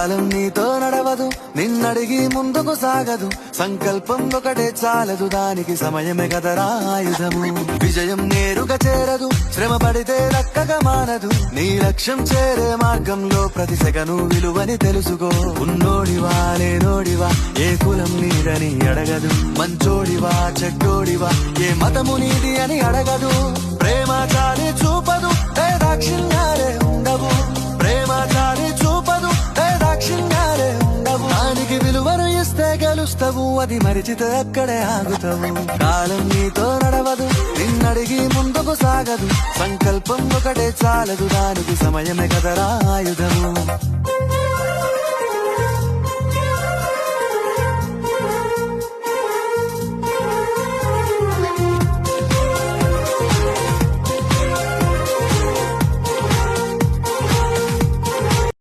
కాలం నీతో నడవదు, నిన్నడిగి ముందుకు సాగదు. సంకల్పం ఒకటే చాలదు, దానికి సమయమే కదరా ఆయుధము. విజయం నేరుగా చేరదు, శ్రమ పడితే దక్కగా మానదు. నీ లక్ష్యం చేరే మార్గంలో ప్రతి సెకను విలువని తెలుసుకో. ఉన్నోడివా లేనోడివా, ఏ కులం నీదని అడగదు. మంచోడివా చెడ్డోడివా, ఏ మతము నీది అని అడగదు. ప్రేమ చాలి చూపదు, దాక్షిణ్యాలే ఉండవు. ప్రేమ చాలి చూపదు, దాక్షిణ్యాలే ఉండవు. దానికి విలువను ఇస్తే గెలుస్తావు, అది మరిచితే అక్కడే ఆగుతావు. కాలం నీతో నడవదు, నిన్నడిగి ముందుకు సాగదు. సంకల్పం ఒకటే చాలదు, దానికి సమయమే కదరా ఆయుధము.